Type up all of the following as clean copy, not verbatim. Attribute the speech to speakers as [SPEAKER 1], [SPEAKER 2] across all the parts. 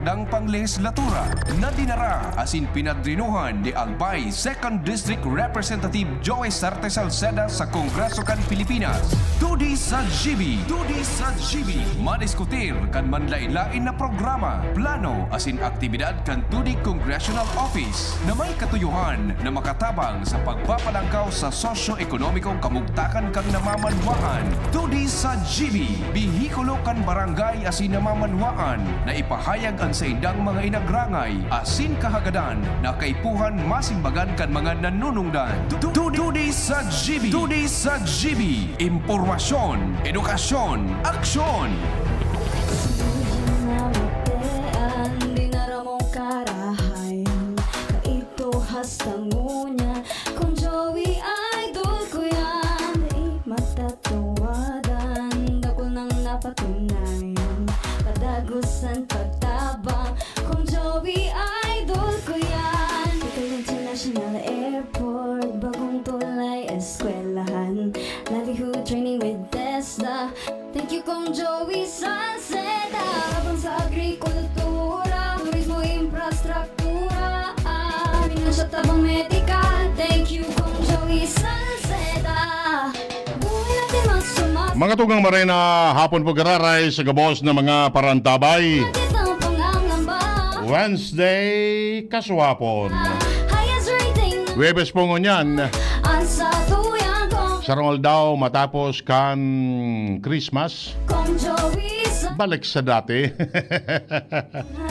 [SPEAKER 1] ng panglegislatura na dinara asin pinadrinuhan ni Albay 2nd District Representative Joey Sarte Salceda sa Kongreso kan Pilipinas. Tudi sa GB, madiskutir kan manlain-lain na programa, plano asin aktibidad kan tudi Congressional Office na may katuyuhan na makatabang sa pagpapalangkaw sa sosyo-ekonomikong kamugtakan kan namamanwaan. Tudi sa GB, bihikulo kan barangay asin namamanwaan na ipahayag ang sa indang mga inagrangay asin kahagadan na kaipuhan masimbagan kan mga nanunungdan. Tudi sa GB, impormasyon, edukasyon, aksyon.
[SPEAKER 2] Dinaramong karahayan, kaito hastangunya. Kung Joey idol ko yan, di matatawadan. Dakol nang napatunayan, kadagusan pagtabang. Kung Joey idol ko yan, ito International Airport, bagong tulay eskwelahan, livelihood training with TESDA. Thank you kung Joey Salceda. Habang sa agrikultura, turismo, infrastruktura, finansya, tabang medikal. Thank you kung Joey Salceda. Buhay natin masumas.
[SPEAKER 3] Mga tugang marina, hapon po gararay sa gabos ng mga parantabay.
[SPEAKER 2] Natin ang pangangamba.
[SPEAKER 3] Wednesday, kaswapon.
[SPEAKER 2] Highest rating
[SPEAKER 3] Webes po ngunyan.
[SPEAKER 2] ang sa tuyan kong
[SPEAKER 3] Sarong daw matapos kan Christmas.
[SPEAKER 2] kung Joey Salceda.
[SPEAKER 3] Balik sa dati.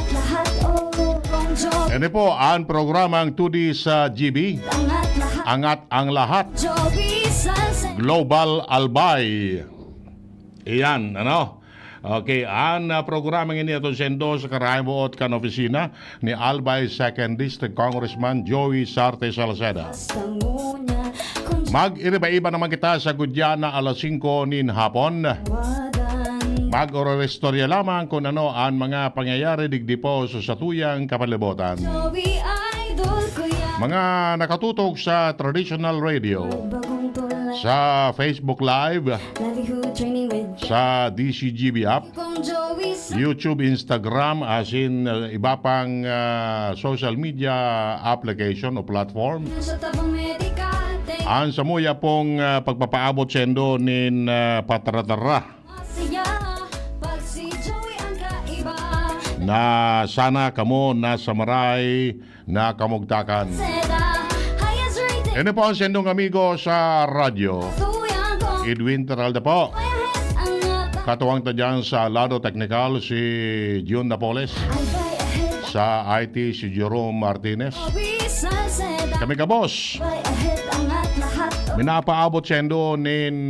[SPEAKER 2] Lahat oh, kung Joey.
[SPEAKER 3] Yan po ang programang 2D sa GB.
[SPEAKER 2] Lahat.
[SPEAKER 3] Angat ang lahat.
[SPEAKER 2] Joey Salceda.
[SPEAKER 3] Global Albay. Iyan, ano? Okay, ang programang ini ito sendo sa karayboot kan opisina ni Albay 2nd District Congressman Joey Sarte Salceda.
[SPEAKER 2] Hastangunya kung
[SPEAKER 3] Mag-iriba-iba naman kita sa Gudyana alas 5 nin hapon.
[SPEAKER 2] Wadan.
[SPEAKER 3] Mag-orostorya lamang kung ano ang mga pangyayari digdipo sa satuyang kapalibutan.
[SPEAKER 2] Joey idol ko yan.
[SPEAKER 3] Mga nakatutok sa traditional radio,
[SPEAKER 2] Bagong tulay.
[SPEAKER 3] sa Facebook Live,
[SPEAKER 2] Livelihood training with
[SPEAKER 3] sa DCGB app,
[SPEAKER 2] kung Joey Salceda.
[SPEAKER 3] YouTube, Instagram, as in iba pang social media application o platform.
[SPEAKER 2] Sa tabang medikal. Thank
[SPEAKER 3] Ang samuya pong pagpapaabot sendo nin patratara
[SPEAKER 2] siya. Pag si Joey ang kaiba.
[SPEAKER 3] na sana kamo nasa maray na kamugtakan.
[SPEAKER 2] Seda. Highest rating.
[SPEAKER 3] Ano po ang sendong amigo sa radyo?
[SPEAKER 2] Tuyan kong
[SPEAKER 3] Edwin Teralda po.
[SPEAKER 2] mayahit ang ngata.
[SPEAKER 3] Katuwang tadyan sa lado technical si June Napoles.
[SPEAKER 2] Albay ahead.
[SPEAKER 3] Sa IT si Jerome Martinez.
[SPEAKER 2] Joey Salceda.
[SPEAKER 3] Kami ka boss.
[SPEAKER 2] Albay ahead ang lahat.
[SPEAKER 3] Minapaabot sendo nin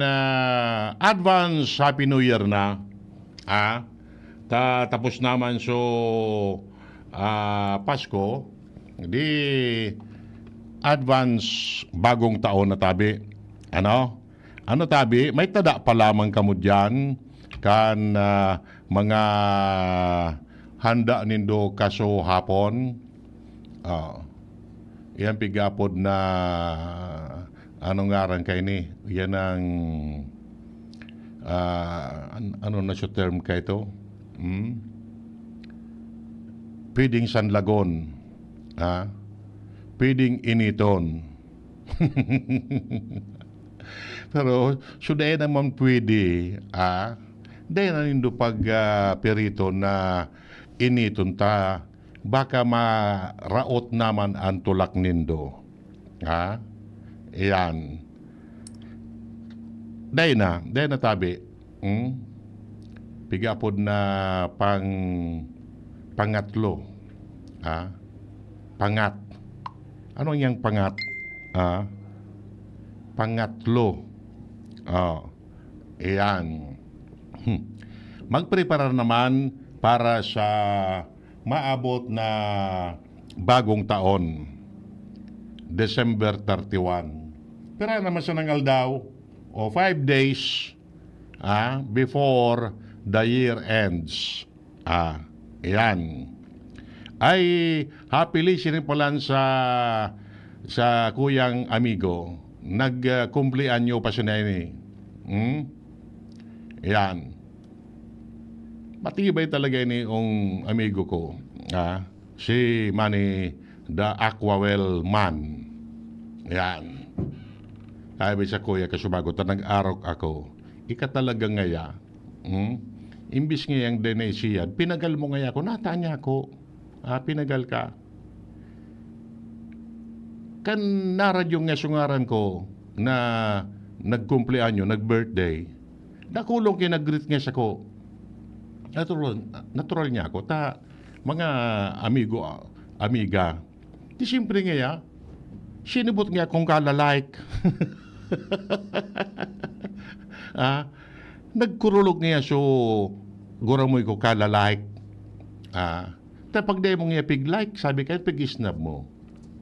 [SPEAKER 3] advance Happy New Year na. Tapos naman Pasko. Di advance bagong taon na tabi. Ano? Ano tabi? May tada pa lamang kamo dyan kan mga handa nindo kaso hapon. Yan pigapod na anong ngaran kay ni? Yan ang ano na siya term kay ito? Pwedeng sanlagon. Pwedeng initon. Pero suday naman pwede. Dahil na nindo pag perito na initon ta, baka maraot naman ang tulak nindo. Iyan. Dahil na tabi. Pigapod na pangatlo. Pangat. Ano yung pangat? Pangatlo. Iyan. Magprepara naman para sa maabot na bagong taon. December 31. Pero naman sa nangal daw o 5 days before the year ends. Yan. Ay happy listening pala sa kuyang amigo. Nag-kumplianyo pa siya na ini. Yan. Matibay talaga ini yung amigo ko. Si Manny the Aquawell Man. Yan. Sabi sa kuya kasubagot na nag-arok ako. Ika talaga ngaya. Imbis ngayang denesiyan, pinagal mo ngaya ako. Natanya ako. Pinagal ka. Kan naradyo nga sungaran ko na nagkumpleanyo, nag-birthday. Nakulong kinag-greet nga sa ko. Natural niya ako. Mga amigo, amiga. Di siyempre nga sinibot nga akong kalalike. Nagkurulog nga so guramoy ko kalalike. Tapag day mong pig-like, sabi ka, pig-snap mo.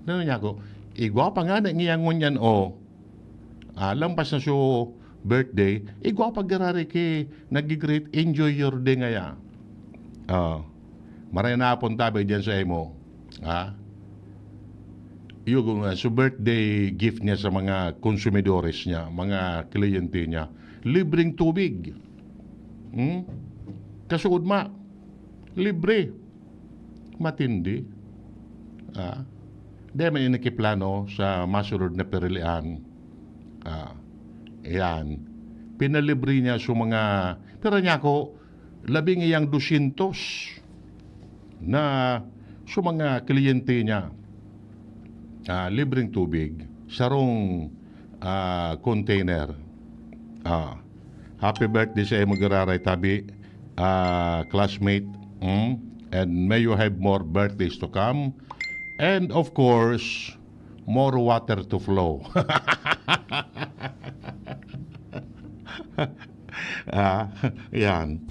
[SPEAKER 3] Ano niya ako, igwa pa nga na ngiyangon yan lampas na so birthday, igwa pa garari ki nag-greet, enjoy your day nga ya. Maray na apon tabi dyan sa emo. Yung so birthday gift niya sa mga konsumidores niya, mga kliyente niya, libreng tubig. Kasuod libre. Matindi. Dahil may inikiplano sa masunod na perilian. Ayan. Pinalibre niya sa mga, pero niya ako, labing iyang 200 na sa mga kliyente niya. Libreng tubig, sarong container. Happy birthday sa imo gararay tabi, classmate. And may you have more birthdays to come. And of course, more water to flow. Yan.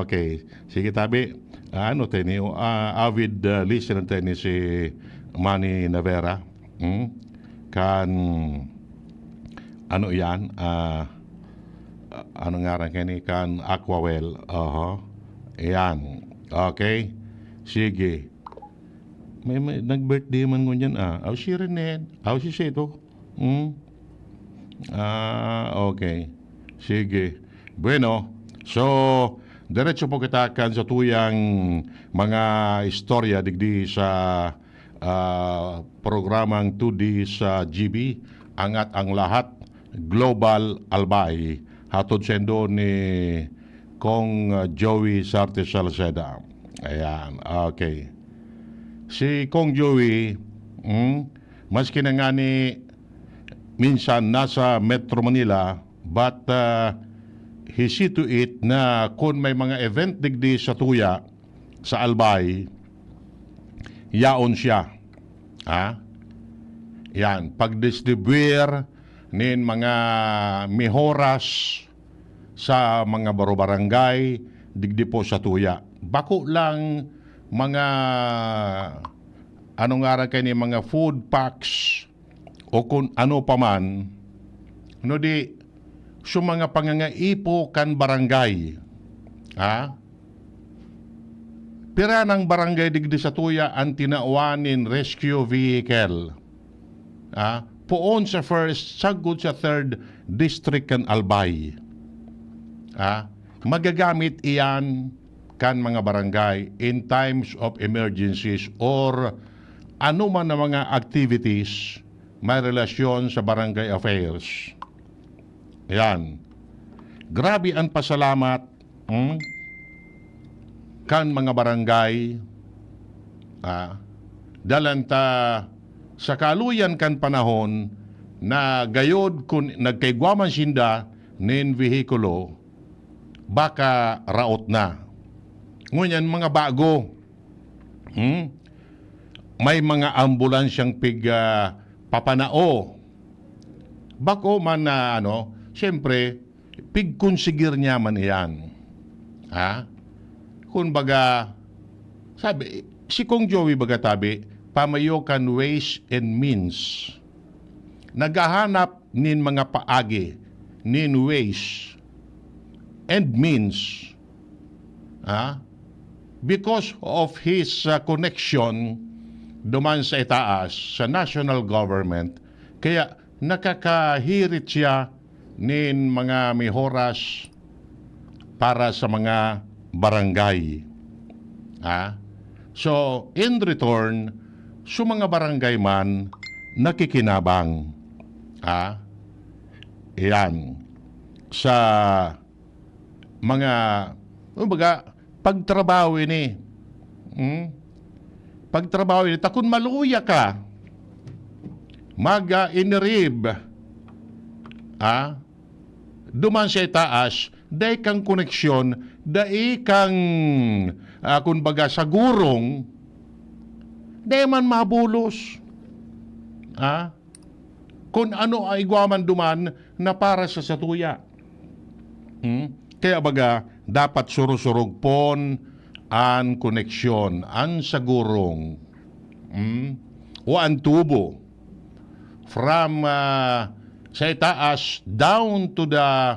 [SPEAKER 3] Okay. Sige tabi. Avid listener tayo ni si Manny Navera. Kan yan? Ano nga rin kani? Kan Aquawell. Yan. Okay. Sige. May nag-birthday man ko dyan. Si Rene. Si Seto. Okay. Sige. Bueno. So, diretso po kita kan sa tuyang mga istorya digdi sa programang 2D sa GB. Angat ang lahat. Global Albay. Hatod sendo ni Kong Joey Sarte Salceda. Ayan. Okay. Si Kong Joey, maski na nga ni minsan nasa Metro Manila, but he see to it na kung may mga event digdi sa tuya, sa Albay, yaon siya. Yan, pag-distribuir nin mga mihoras sa mga baro-barangay, digdi po sa tuya. Bako lang mga nga rin kayo ni mga food packs o kung ano paman no di so mga pangangaipo kan barangay pira ng barangay digdi sa tuya ang tinauanin rescue vehicle poon sa first sagod sa third district kan Albay magagamit iyan kan mga barangay in times of emergencies or ano man na mga activities may relasyon sa barangay affairs. Yan. Grabe ang pasalamat kan mga barangay dalanta sa kaluyan kan panahon na gayod kung nagkaigwaman sinda nin vehikulo baka raot na. Ngunyan mga bago, may mga ambulansyang papanao. Bako man na siyempre, pigkonsigir niya man iyan. Kung baga, sabi, si Kong Joey baga tabi, pamayokan ways and means. Naghahanap nin mga paagi, nin ways and means. Because of his connection duman sa itaas sa national government, kaya nakakahirit siya nin mga mihoras para sa mga barangay. So, in return, sa mga barangay man, nakikinabang. Yan. Sa mga, pagtrabaho ini. Pagtrabaho ini, takun maluya ka, mag-inrib, duman sa itaas, day kang koneksyon, day kang, kumbaga, sa gurong, day man mabulos. Kung ano ay guwaman duman na para sa satuya. Kaya baga, dapat surusurog pon an koneksyon, an sa gurong, o an tubo, from sa itaas down to the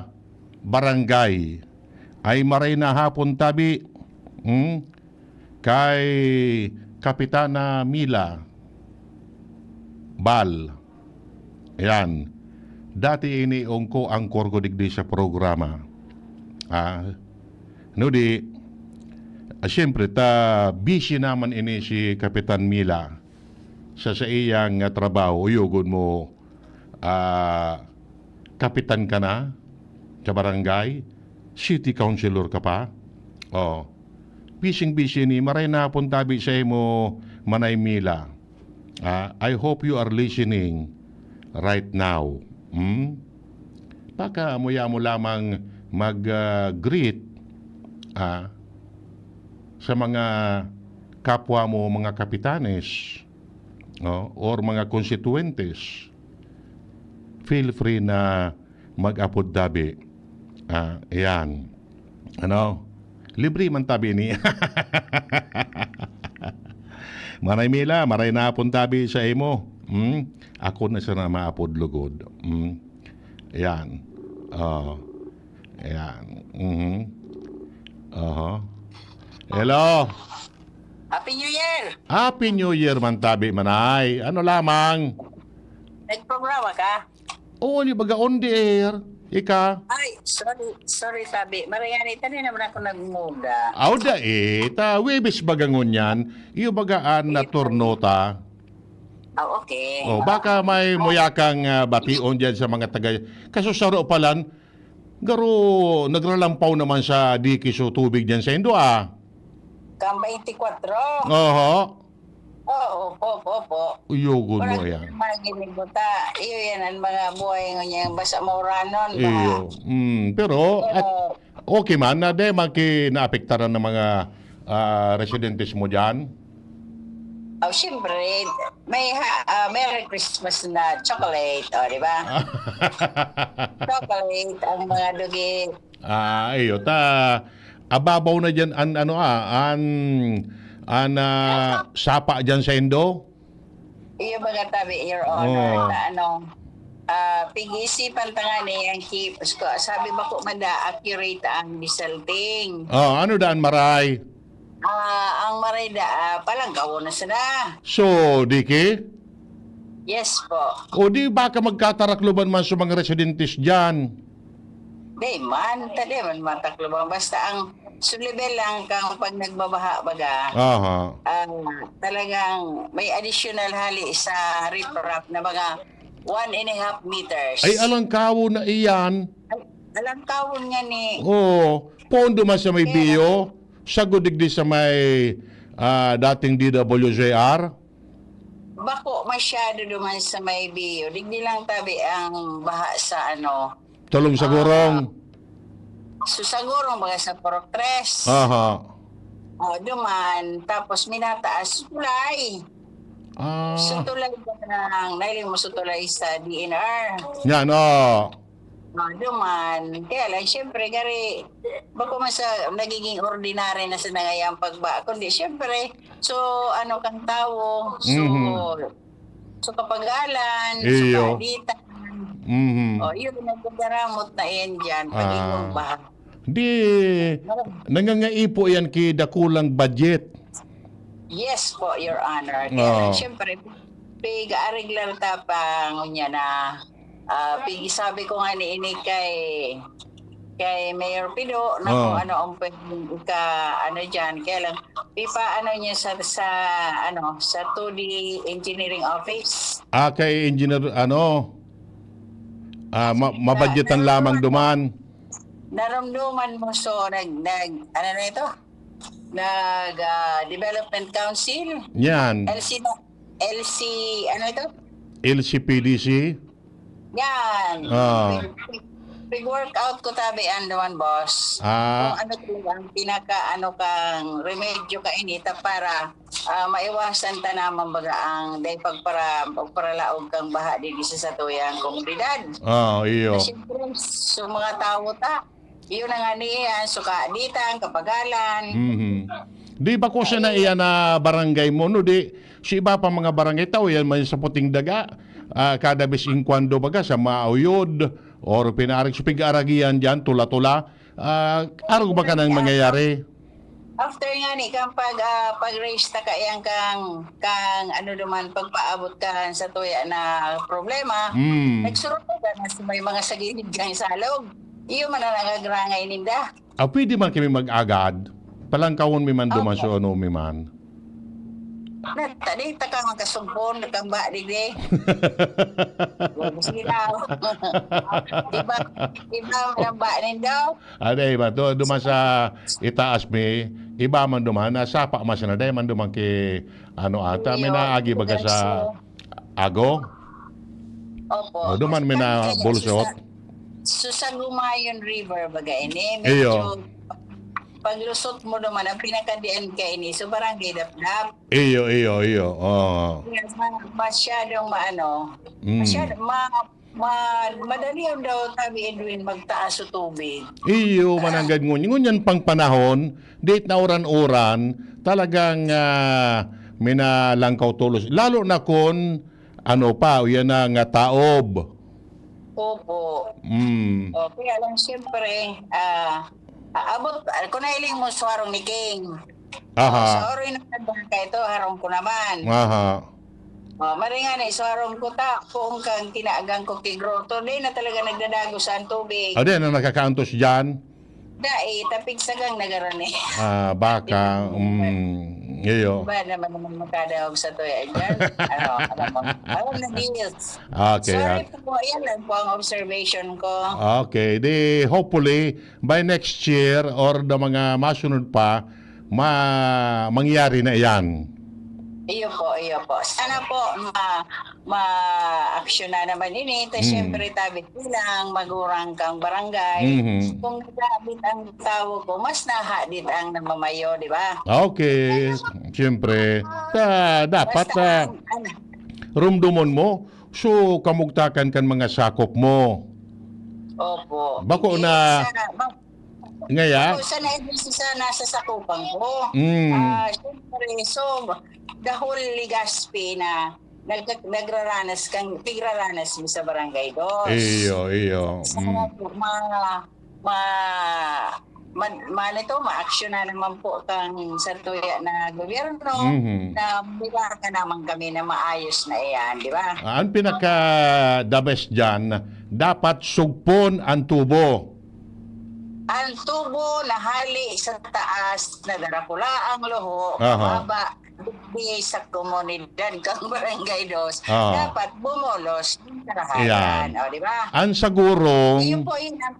[SPEAKER 3] barangay, ay maray na hapon tabi, kay Kapitana Mila Bal. Ayan. Dati iniong ko ang korko digdi sa programa. Siyempre, busy naman ini si Kapitan Mila sa iyang trabaho. Uyugod mo, kapitan ka na sa barangay, city councilor ka pa. Busy ni maray na puntabi sa imo Manay Mila. I hope you are listening right now. Baka mo lamang mag-greet sa mga kapwa mo, mga kapitanes, or mga constituentes. Feel free na mag-apod dabi. Ayan. Libre man tabi ni. Maray Mila, maray na apon tabi sa imo. Ako na siya na maapod lugod. Ayan. Ayan. Hello.
[SPEAKER 4] Happy New Year!
[SPEAKER 3] Happy New Year man tabi, manay. Ano lamang?
[SPEAKER 4] Nagprograma ka?
[SPEAKER 3] Oo, ni baga on the air. Ika?
[SPEAKER 4] Ay, sorry sabi. Marayani, tani naman ako nagmuda.
[SPEAKER 3] Auda webis bagangon yan. Iyo bagaan na turnota.
[SPEAKER 4] Okay.
[SPEAKER 3] Baka may muyakang bation dyan sa mga taga. Kaso saro palan, garo nagralampaw naman sa dikiso tubig dyan sa Indo
[SPEAKER 4] Kang 24.
[SPEAKER 3] Oho.
[SPEAKER 4] Oo, opo.
[SPEAKER 3] Uyugod mo yan.
[SPEAKER 4] Mga ginibuta. Iyo yan ang mga buhay ng basa mauranon.
[SPEAKER 3] Iyo. Pero, okay man, na de naapektaran ng mga residentes mo dyan?
[SPEAKER 4] Siyempre, may Merry Christmas na chocolate, di ba? Chocolate, ang mga dugi.
[SPEAKER 3] Iyo, ababaw na dyan, sapa dyan sa Indo?
[SPEAKER 4] Iyo mga tabi, Your Honor, pig-isipan nga ang keep. Sabi ba ko accurate ang resulting.
[SPEAKER 3] Ano daan maray?
[SPEAKER 4] Ang marida, palanggaw na sana.
[SPEAKER 3] So, Diki?
[SPEAKER 4] Yes po.
[SPEAKER 3] O di baka magkatarakluban man sa mga residentes dyan?
[SPEAKER 4] Di man, tadi man mataklo. Basta ang sulibel lang kang pag nagbabaha baga. Talagang may additional hali sa riprap na mga 1.5 meters.
[SPEAKER 3] Ay, alangkawo na iyan.
[SPEAKER 4] Alangkawon nga ni.
[SPEAKER 3] Pondo man sa may bio. Sagod digdi sa may dating DWJR.
[SPEAKER 4] Bako masyado duman sa may bio. Digdi lang tabi ang baha sa
[SPEAKER 3] Tulong sa gurong.
[SPEAKER 4] Susagurong baga sa Porok 3. Duman. Tapos minataas tulay. Sutulay ng nailing mo sutulay sa DNR.
[SPEAKER 3] Yan,
[SPEAKER 4] Duman. Kaya lang, syempre, gari, bako man sa nagiging ordinary na sa nangayang pagba. Kundi, syempre, so, kang tao, so kapagalan, so kaalitan. Yun, nagkagaramot na yan dyan, pag-ikong baha.
[SPEAKER 3] Di, nangangaipo yan dakulang budget.
[SPEAKER 4] Yes po, Your Honor. Kaya, syempre, pig-ariglar tapang niya na, sabi ko nga ni ini kay kay Mayor Pido na kung ano ang pwedeng ano dyan. Kaya lang, ano niya sa 2D Engineering Office.
[SPEAKER 3] Kay engineer, mabadgetan lamang duman.
[SPEAKER 4] Naramdaman mo ano na ito? Development Council.
[SPEAKER 3] Yan.
[SPEAKER 4] LC, ano ito?
[SPEAKER 3] LCPDC.
[SPEAKER 4] Yan. Pig-workout ko tabi naman, boss. Kung ano talaga ang kang remedyo ka inita para maiwasan ta naman baga ang dahil pagparalaog kang baha di sa tuyang komunidad.
[SPEAKER 3] Iyo.
[SPEAKER 4] Siyempre, so mga tao yun na nga niyan, suka ditang, kapagalan.
[SPEAKER 3] Di ba ko siya na iyan na barangay mo, no? Di, si iba pa mga barangay tao, yan man sa puting daga, kada bising kwando baga sa mauyod, or pinarik sa pig-aragian dyan, tula-tula, araw ba ka nang mangyayari?
[SPEAKER 4] After nga ni, kang pag-raise ta kayang kang ano naman, pagpaabot ka sa tuya na problema, nagsurot ka na may mga sagilid kang salog. Iyo man na nagagrangay ninda.
[SPEAKER 3] Pwede man kami mag-agad. Palangkawon mi man duman so ano mi man.
[SPEAKER 4] Tadi ka makasumpon, nakamba digdi. Silaw. Iba man ba nindo?
[SPEAKER 3] Iba to duman sa itaas mi, iba man duman na sapa mas na day man duman ki ata mi na agi baga sa ago.
[SPEAKER 4] Opo.
[SPEAKER 3] Duman mi na bulusot.
[SPEAKER 4] So sa Gumayon River baga ini
[SPEAKER 3] Iyo.
[SPEAKER 4] paglusot mo naman ang pinakadian ka ini so barangay Dapdap.
[SPEAKER 3] Iyo.
[SPEAKER 4] Masyadong madali ang daw tabi Edwin magtaas o tubig.
[SPEAKER 3] Iyo mananggad ngunyan pang panahon, date na oran-oran, talagang minalangkaw tulos. Lalo na kung yan na nga taob.
[SPEAKER 4] Opo. Okay, alam siyempre, abot, kung nailing mo suwarong ni King. Sa orin na ka ito, harong ko naman. Maringan suwarong ko kung kang tinaagang ko kigroto, di na talaga nagdadago sa tubig.
[SPEAKER 3] Ade, na nakakaantos dyan?
[SPEAKER 4] Tapig sagang nagarani.
[SPEAKER 3] Baka, iyo.
[SPEAKER 4] Diba naman makadawag sa tuya dyan? Alam na deals.
[SPEAKER 3] Okay.
[SPEAKER 4] Sorry po, yan lang po ang observation ko.
[SPEAKER 3] Okay, hopefully by next year or the mga masunod pa, mangyari na yan.
[SPEAKER 4] Iyo po. Sana po ma-action na naman ini. Siyempre tabit bilang magurang kang barangay. Kung nagabit ang tao ko, mas nahadit ang namamayo, di ba?
[SPEAKER 3] Okay, siyempre. Dapat rumdumon mo, so kamugtakan kan mga sakop mo.
[SPEAKER 4] Opo.
[SPEAKER 3] Bako na... Ngaya?
[SPEAKER 4] Sana nasa sakupan ko. Siyempre, so... dahol Ligaspi na pigraranas mo sa barangay dos.
[SPEAKER 3] Iyo.
[SPEAKER 4] Sana po, ma-action na naman po kang sa tuya na gobyerno na bila ka naman kami na maayos na iyan, di ba?
[SPEAKER 3] Ang pinaka-the best dyan, dapat sugpon ang tubo.
[SPEAKER 4] Ang tubo na hali sa taas na darakula ang loho, baba sa komunidad kang barangay dos, dapat bumulos ng karahayan. O, di ba?
[SPEAKER 3] Ang sagurong...
[SPEAKER 4] Yun po yun ang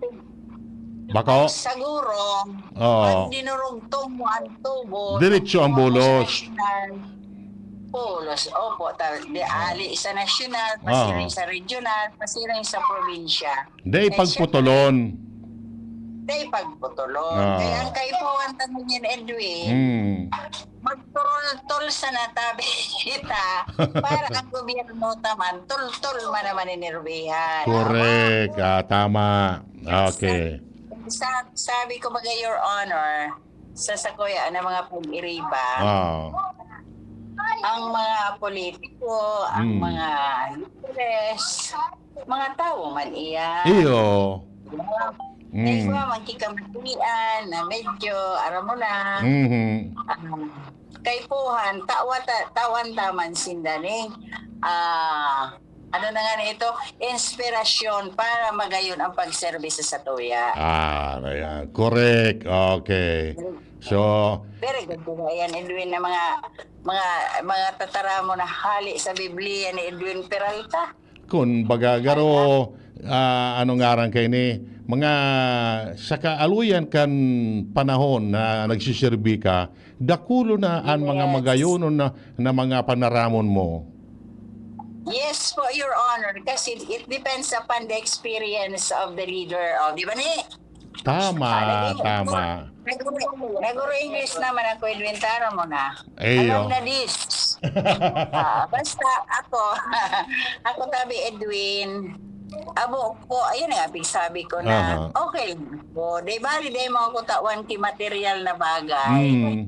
[SPEAKER 3] bako?
[SPEAKER 4] Sagurong, pag dinurugtong mo ang tubo,
[SPEAKER 3] diretso ang bulos.
[SPEAKER 4] Bulos, opo. Ali sa nasyonal, pasiring sa regional, pasiring sa probinsya.
[SPEAKER 3] Day pagputulon.
[SPEAKER 4] Kaya ang kaipuan tanong yan, Edwin, magturol-tol sa natabi kita para ang gobyerno taman, tul-tul man naman inirbihan.
[SPEAKER 3] Correct. Tama. Okay.
[SPEAKER 4] Sabi ko baga, Your Honor, sa sakoya ng mga pag-iriba, ang mga politiko, ang mga leaders, mga tao man iyan.
[SPEAKER 3] Iyo.
[SPEAKER 4] Kaya ko, magkikamatian na medyo, aram mo na, kay puhan, tawan taman sindaning, ano na nga ito, inspirasyon para magayon ang pagserbisyo sa tuya.
[SPEAKER 3] Ayan. Correct. Okay. So,
[SPEAKER 4] Very good po yan, Edwin, na mga tatara mo na hali sa Biblia ni Edwin Peralta.
[SPEAKER 3] kung bagagaro, ano nga ran kay ni, mga sa kaaluyan kan panahon na nagsiserbi ka, dakulo na ang mga
[SPEAKER 4] Yes.
[SPEAKER 3] magayonon na mga panaramon mo.
[SPEAKER 4] Yes po, Your Honor, kasi it depends upon the experience of the leader. Di ba ni?
[SPEAKER 3] Tama, tama.
[SPEAKER 4] Naguro English naman ako, Edwin, tara mo na.
[SPEAKER 3] Eyo.
[SPEAKER 4] Alam na this. Basta ako, ako tabi Edwin, abo ko, ayun nga, sabi ko na, okay lang po. Di bali, di mo ako tawan ki material na bagay.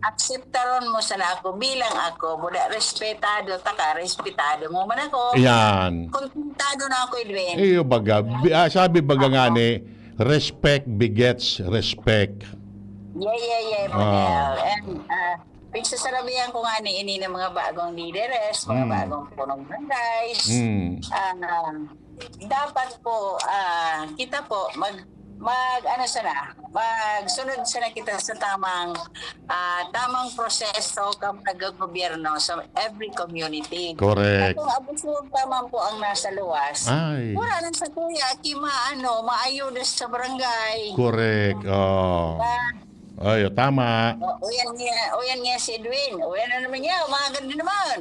[SPEAKER 4] Akseptaron mo sana ako bilang ako, buda respetado, taka, respetado mo man ako.
[SPEAKER 3] Yan.
[SPEAKER 4] Kontentado na ako, Edwin.
[SPEAKER 3] Iyo baga, sabi baga nga ni, respect begets respect.
[SPEAKER 4] Yeah, Manel. And pigsasarabihan ko nga ni ini ng mga bagong leaders, mga bagong punong barangays. Dapat po, kita po, magsunod sana kita sa tamang proseso kapag gobyerno sa every community.
[SPEAKER 3] Correct.
[SPEAKER 4] Kung abusog tamang po ang nasa luwas,
[SPEAKER 3] Ay.
[SPEAKER 4] wala nang sa kuya, maayuda sa barangay.
[SPEAKER 3] Correct. Oh. Ay, tama.
[SPEAKER 4] Uyan niya si Edwin. Uyan na naman niya, umagad din naman.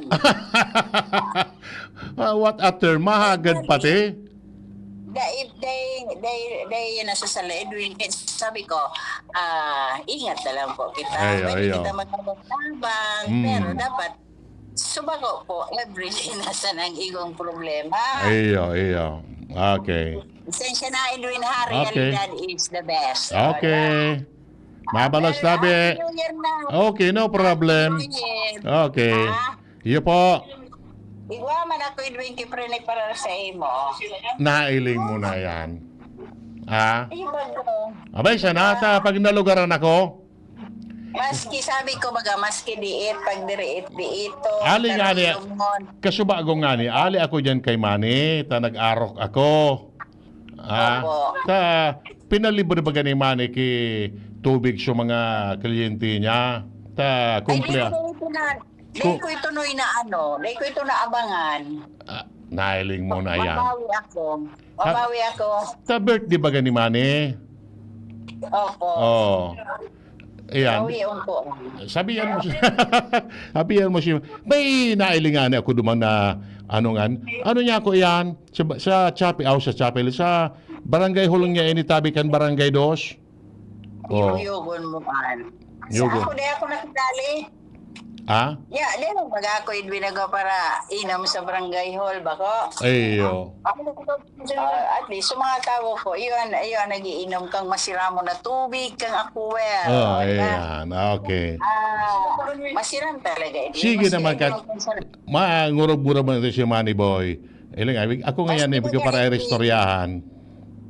[SPEAKER 3] What a term, mahagad pati.
[SPEAKER 4] Day nasasala Edwin. Sabi ko, ingat na lang po kita.
[SPEAKER 3] Ay.
[SPEAKER 4] Kita magkabang, pero dapat subako po every day nasa ng igong problema.
[SPEAKER 3] Iyo. Okay.
[SPEAKER 4] Sensya na Edwin ha,
[SPEAKER 3] Okay.
[SPEAKER 4] realidad is the best.
[SPEAKER 3] Okay. Mabalas tabi.
[SPEAKER 4] Happy New Year na.
[SPEAKER 3] Okay, no problem.
[SPEAKER 4] Happy New Year.
[SPEAKER 3] Okay.
[SPEAKER 4] Ha?
[SPEAKER 3] Iyo po.
[SPEAKER 4] Igwa man ako Edwin kiprinig para sa imo.
[SPEAKER 3] Nailing mo na yan.
[SPEAKER 4] Ay, bago.
[SPEAKER 3] Abay, sana ta pag nalugaran ako.
[SPEAKER 4] Maski sabi ko maski diit, pag diit ito.
[SPEAKER 3] Ali nga ni, kasubagong nga ni, ali ako dyan kay Manny, ta nag-arok ako.
[SPEAKER 4] Opo.
[SPEAKER 3] Ta pinalibre ba gani Manny ki tubig sa mga kliyente niya. Ta kumplya.
[SPEAKER 4] Dahil ko ito noy na dahil ko ito na abangan.
[SPEAKER 3] Nailing mo na yan.
[SPEAKER 4] Mabawi ako.
[SPEAKER 3] Ta birthday ba gani Manny?
[SPEAKER 4] Opo.
[SPEAKER 3] Oh. Ayan.
[SPEAKER 4] Bawion ko.
[SPEAKER 3] Sabihan mo siya, may nailingan ako duman na ano niya ako yan, sa Chapel, sa barangay hulong niya, initabi kan barangay 2.
[SPEAKER 4] Yugon mo man.
[SPEAKER 3] Yugon.
[SPEAKER 4] Sa ako, di ako nakidali. Yeah, di mo baga ako ibinago para inom sa barangay hall ba ko?
[SPEAKER 3] Ayo.
[SPEAKER 4] At least, sa mga tao ko, iyon, nagiinom kang masiramo na tubig, kang aquawell.
[SPEAKER 3] Ayan. Okay.
[SPEAKER 4] Masiram talaga.
[SPEAKER 3] Sige naman ka. Mangurog-burog mo ito si Manny Boy. Ilang, ako ngayon, ibig para restoryahan.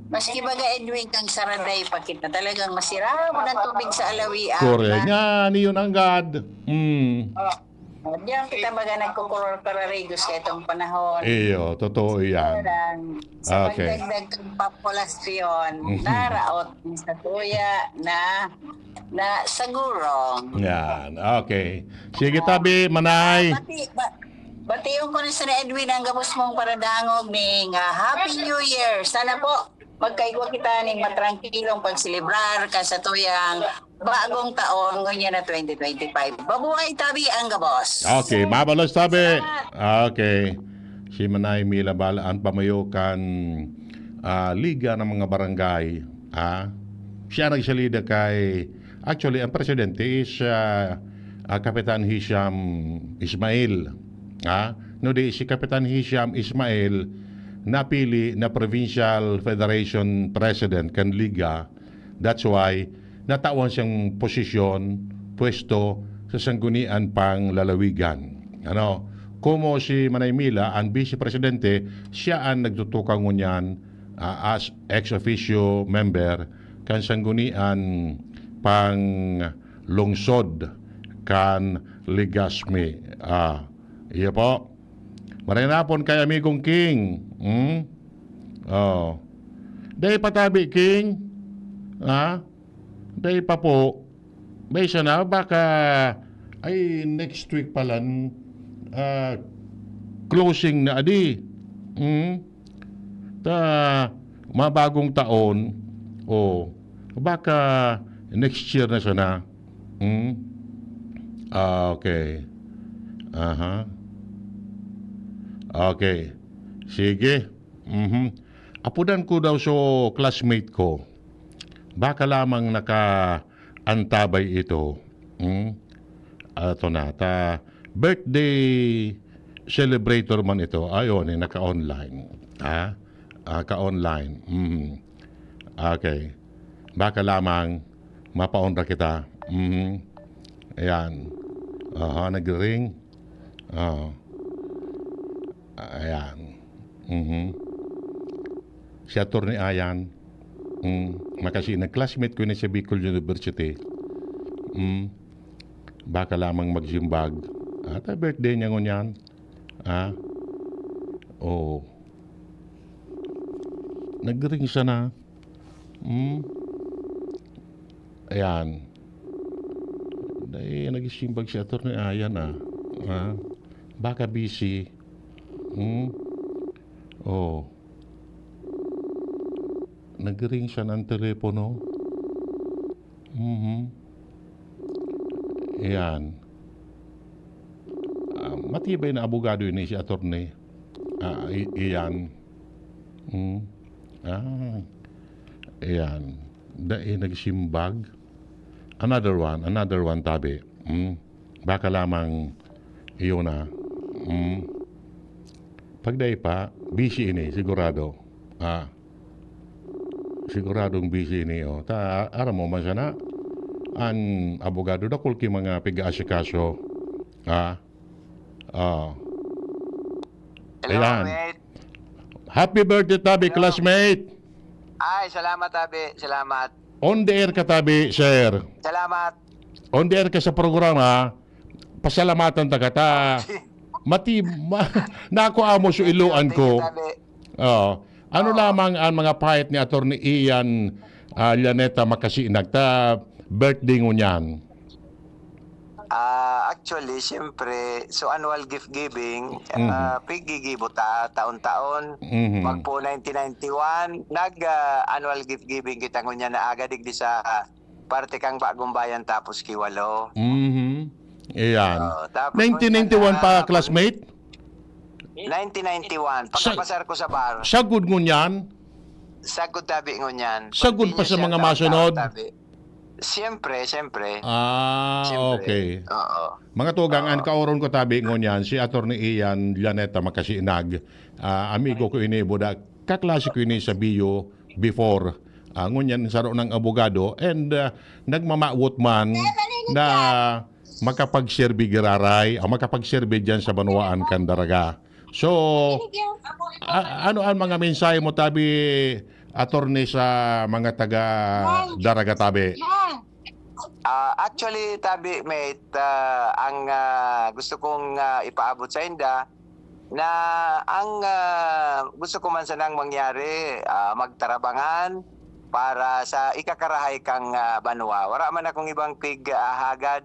[SPEAKER 4] Maski baga Edwin kang saraday pakita talagang masiramo ng tubig sa alawian.
[SPEAKER 3] Correct. Nga, niyon ang God.
[SPEAKER 4] Diyan kita baga nagkukuror para regos ka itong panahon.
[SPEAKER 3] Iyo, totoo yan.
[SPEAKER 4] Sa
[SPEAKER 3] Okay.
[SPEAKER 4] pagdagdag ng populasyon, naraot sa tuya na sagurong.
[SPEAKER 3] Yan. Okay. Sige tabi, Manay.
[SPEAKER 4] Batiyon ko na sa Edwin ang gabos mong paradangog ning Happy New Year. Sana po magkaigwa kita ning matrangkilong pagsilibrar ka sa tuyang bagong taon ngayon na 2025. Babuhay tabi ang gabos.
[SPEAKER 3] Okay, mabalos tabi. Okay. Si Manay Mila Balaan pamayukan liga ng mga barangay. Siya nagsalida kay, actually, ang presidente is Kapitan Hisham Ismail. No, di si Kapitan Hisham Ismail napili na Provincial Federation President kan Liga. That's why natawan siyang pwesto sa sanggunian pang lalawigan. Kumo si Manay Mila, ang Vice Presidente, siya ang nagtutukang ngunyan as ex-officio member kan sanggunian pang lungsod kan Ligasmi. Iya po. Marinapon kay amigong King. Oh. Day patabi, King. Ha? Day pa po. Bay siya na, baka ay next week pala closing na adi. Mabagong taon. Oh. Baka next year na siya na. Okay. Aha. Okay. Sige. Apudan ko daw so classmate ko. Baka lamang naka-antabay ito. Ito na. Birthday celebrator man ito. Ayun, naka-online. Ha? Ka-online. Okay. Baka lamang mapaonra kita. Ayan. Nag-ring. Ayan. Si Atty. Ayan. Makasi nag-classmate ko na sa Bicol University. Baka lamang magsimbag. At birthday niya ngunyan. Oh. Nag-ring siya na. Ayan. Dahil nagsimbag si Atty. Ayan baka busy. Oh. Nag-ring siya ng telepono. Ayan. Matibay na abogado yun si attorney. Iyan. Ayan. Dahil nagsimbag. Another one tabi. Baka lamang iyo na. Pagday pa, busy ini, sigurado. Siguradong busy ini. Aram mo man sana, ang abogado na kulki mga piga-asikaso.
[SPEAKER 5] Hello,
[SPEAKER 3] Ayan.
[SPEAKER 5] mate.
[SPEAKER 3] Happy birthday, tabi, classmate.
[SPEAKER 5] Ay, salamat, tabi. Salamat.
[SPEAKER 3] On the air ka, tabi, sir.
[SPEAKER 5] Salamat.
[SPEAKER 3] On the air ka sa programa, pasalamatan ta kata. Nako amo so iluan ko.
[SPEAKER 5] Tabi.
[SPEAKER 3] Ano lamang ang mga pahit ni Atty. Ian Llaneta Makasinag ta birthday ngunyan?
[SPEAKER 5] Actually, siyempre, so annual gift giving, pigigibo ta taon-taon. Magpo 1991, nag-annual gift giving kita ngunya na aga digdi sa parte kang Bagong Bayan tapos Kiwalo.
[SPEAKER 3] Ayan.
[SPEAKER 5] Tapos
[SPEAKER 3] 1991 pa, classmate?
[SPEAKER 5] 1991, pagkapasar ko sa bar.
[SPEAKER 3] Sagud ngunyan?
[SPEAKER 5] Sagod tabi ngunyan.
[SPEAKER 3] Sagud pa sa mga masunod?
[SPEAKER 5] Siyempre. Siyempre.
[SPEAKER 3] Okay.
[SPEAKER 5] Oo.
[SPEAKER 3] Mga tugangan, kauron ko tabi ngunyan, si Atty. Ian Llaneta Makasinag, amigo ko ini, buda, kaklase ko ini sa bio before, ngunyan saro ng abogado, and nagmamawot man na makapag-serbi giraray, makapag-serbi dyan sa Banuaan Candaraga. So, ano ang mga mensahe mo tabi, attorney, sa mga taga Daraga tabi?
[SPEAKER 5] Actually, tabi, mate, ang gusto kong ipaabot sa inda na ang gusto ko man sanang mangyari, magtarabangan para sa ikakarahay kang banwa. Wala man akong ibang hagad,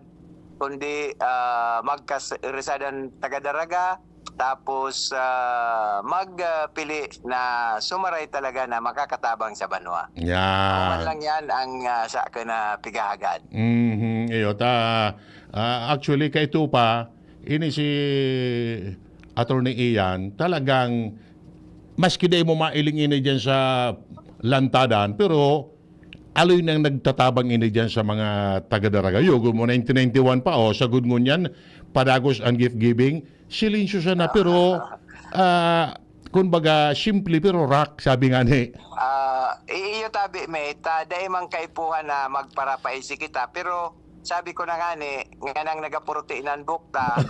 [SPEAKER 5] kundi magkaresadan taga Daraga, tapos magpili na sumaray talaga na makakatabang sa banwa.
[SPEAKER 3] Yan.
[SPEAKER 5] Lang yan ang sa akin na pigahagad.
[SPEAKER 3] Iyo, actually, kay ito pa, ini si Atty. Ian, talagang maski day mo mailing ini dyan sa lantadan, pero aloy nang nagtatabang ini dyan sa mga taga-Daraga. Yugo mo, 1991 pa, sagod mo yan, padagos ang gift giving, silinsyo siya na, pero kumbaga, simple pero rock, sabi nga ni.
[SPEAKER 5] Iyo tabi, mate, dahil mang kaipuhan na magparapaisi kita, pero sabi ko na nga nga nang nagaprotein bukta,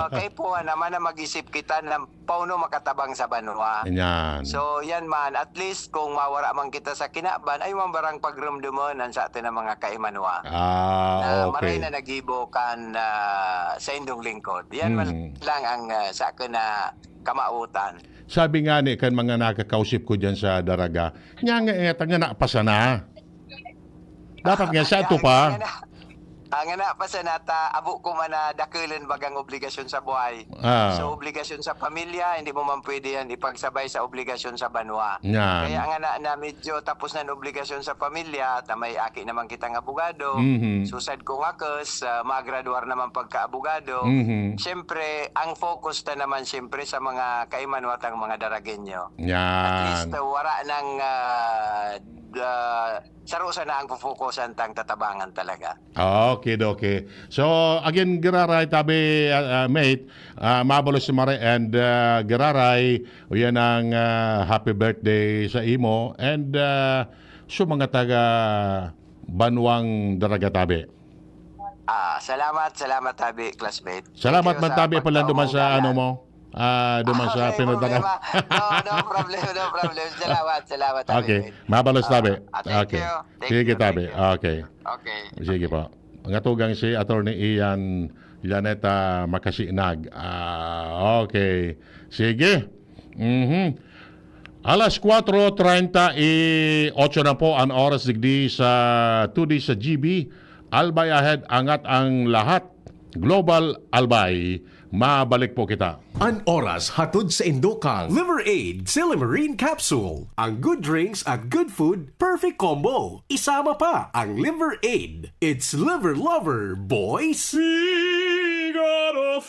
[SPEAKER 5] kaipuhan naman na mag-isip kita na pauno makatabang sa banwa.
[SPEAKER 3] Yan.
[SPEAKER 5] So yan man, at least kung mawara man kita sa kinaban, ay mambarang pagrumdumon sa atin ng mga kaimanwa. Maray
[SPEAKER 3] okay.
[SPEAKER 5] na nagibo kan sa indong lingkod. Yan man lang ang sa akin na kamautan.
[SPEAKER 3] Sabi nga ni kan mga nakakausip ko dyan sa Daraga, nga napasa na. Dapat nga sa ito pa.
[SPEAKER 5] Ang na pa sa nata, abo ko man na dakilan bagang obligasyon sa buhay.
[SPEAKER 3] Ah.
[SPEAKER 5] So, obligasyon sa pamilya, hindi mo man pwede yan ipagsabay sa obligasyon sa banwa.
[SPEAKER 3] Yan.
[SPEAKER 5] Kaya nga na medyo tapos na ang obligasyon sa pamilya, tamay aki naman kitang abogado, susad ko nga kas, magraduar naman pagka-abogado. Siyempre, ang focus na naman siyempre sa mga kaimanwatang mga Daragenyo. At
[SPEAKER 3] Yan.
[SPEAKER 5] least, wala ng sarusa na ang pufukusan tang tatabangan talaga.
[SPEAKER 3] Okay. So, again, Giraray, tabi, mate, mabalos si Mare and Giraray, yan ang happy birthday sa imo and so mga taga Banwang Daraga tabi.
[SPEAKER 5] Salamat tabi, classmate.
[SPEAKER 3] Salamat
[SPEAKER 5] Thank you
[SPEAKER 3] man tabi
[SPEAKER 5] sa
[SPEAKER 3] pala duman sa
[SPEAKER 5] pagtawag
[SPEAKER 3] ano
[SPEAKER 5] ugalan.
[SPEAKER 3] mo. Duman sa
[SPEAKER 5] Okay,
[SPEAKER 3] pinuntahan.
[SPEAKER 5] no problem. Salamat tabi.
[SPEAKER 3] Okay, mabalos tabi.
[SPEAKER 5] Thank
[SPEAKER 3] Okay.
[SPEAKER 5] you.
[SPEAKER 3] Sige tabi.
[SPEAKER 5] Thank you.
[SPEAKER 3] Okay.
[SPEAKER 5] Okay.
[SPEAKER 3] Sige po. Ang atugang si Attorney Ian Janeta Makasinag. Okay. Sige. Alas 4:38 na po ang oras digdi sa 2D sa GB. Albay ahead, angat ang lahat. Global Albay. Mabalik po kita.
[SPEAKER 6] An oras hatod sa Indokang Liver Aid Silimarine Capsule. Ang good drinks at good food, perfect combo. Isama pa ang Liver Aid. It's liver lover, boys! Figaro!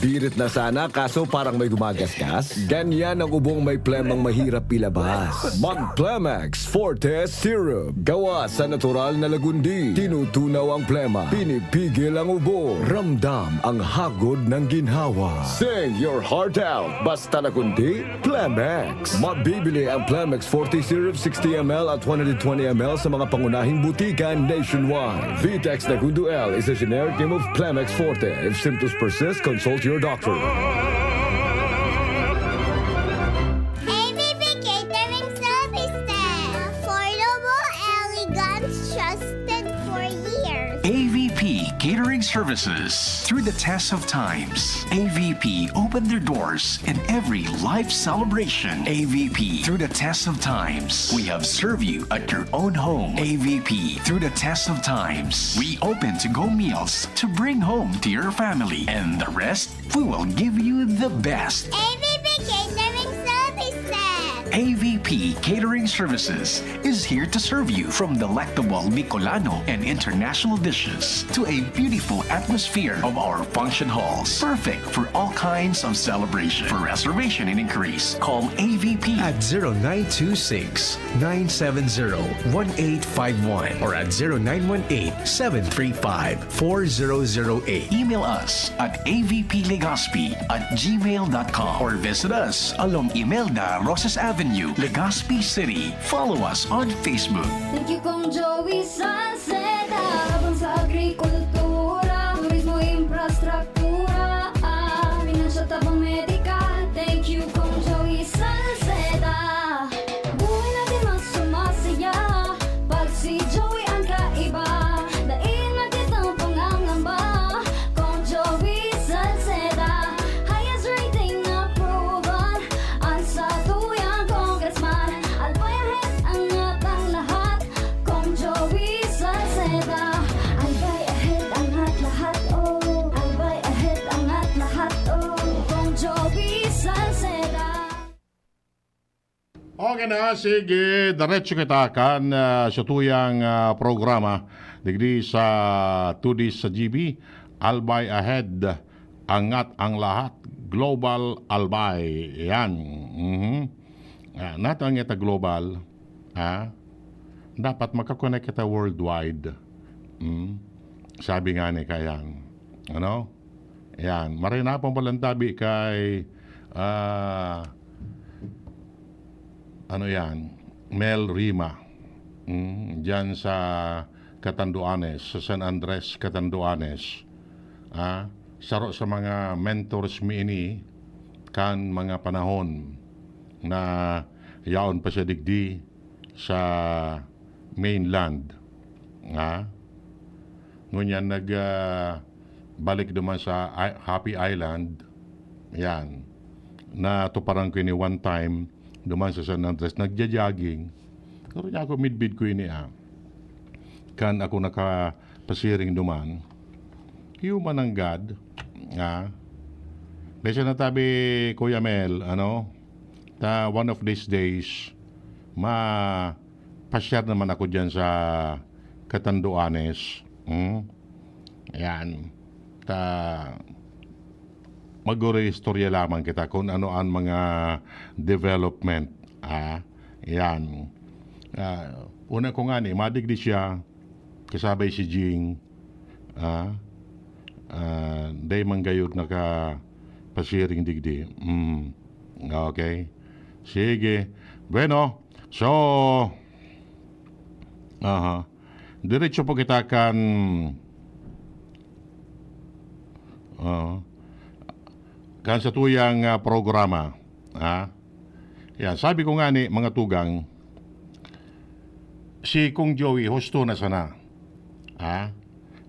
[SPEAKER 7] Birit na sana kaso parang may gumagasgas. Ganyan ang ubong may plemang mahirap ilabas. Mag Plemex Forte Syrup. Gawa sa natural na lagundi. Tinutunaw ang plema. Pinipigil ang ubo. Ramdam ang hagod ng ginhawa. Sing your heart out. Basta na kundi, Plemex. Mabibili ang Plemex Forte Syrup 60ml at 120ml sa mga pangunahing butika nationwide. Vitex Nagundo L is a generic name of Plemex Forte. If symptoms persist, consult your doctor.
[SPEAKER 8] ABB Catering Services. Affordable, elegant, trusted for years.
[SPEAKER 9] AVP Catering Services. Through the test of times, AVP opened their doors in every life celebration. AVP, through the test of times, we have served you at your own home. AVP, through the test of times, we open to-go meals to bring home to your family. And the rest, we will give you the best.
[SPEAKER 8] ABB Catering Services.
[SPEAKER 9] AVP Catering Services is here to serve you from delectable Bicolano and international dishes to a beautiful atmosphere of our function halls. Perfect for all kinds of celebration. For reservation and inquiries, call AVP
[SPEAKER 6] At 0926-970-1851 or at 0918-735-4008.
[SPEAKER 9] Email us at avplegazpi@gmail.com or visit us along Imelda Rosas Avenue, Legazpi City. Follow us on Facebook.
[SPEAKER 2] Thank you kong Joey Salceda. Habang sa agrikultura, turismo, infrastruktura, financial tabang medikal. Thank you kong Joey Salceda. Buhay natin mas sumasaya pag si Joey ang kaiba. Daig natin ang pangangamba kong Joey Salceda. Highest rating approval ang sa tuyang congressman. Albayahit angat ang lahat kong Joey Salceda. Albay ahead angat lahat oh. Albay ahead angat lahat oh. Kong Joey Salceda.
[SPEAKER 3] Okay na, sige. Diretso kita kan sa tuyang programa. Digdi sa 2D sa GB. Albay ahead. Angat ang lahat. Global Albay. Yan. Natang kita global. Dapat makakonect kita worldwide. Sabi nga ni kayang. Ano? Yan. Marinapang palantabi kay ano yan, Mel Rima. Diyan sa Catanduanes, sa San Andres, Catanduanes. Saro sa mga mentors mi ini kan mga panahon na yaon pa sa digdi sa mainland. Ngunyan balik duman sa Happy Island. Yan. na tuparang ko ini one time duman sa San Andres nagja-jogging. Pero niya ako midbid ko ini kan ako nakapasiring duman. Human ang God Desa na tabi Kuya Mel ta one of these days pasyar naman ako dyan sa Catanduanes. Ayan. Mag-istorya lamang kita kung ano ang mga development. Ayan. Una ko nga madigdi siya, kasabay si Jing. Day manggayod nakapasiring digdi. Okay. Sige. Bueno, so, diretso po kita kan sa tuyang programa. Yan, sabi ko nga mga tugang, si Kung Joey husto na sana.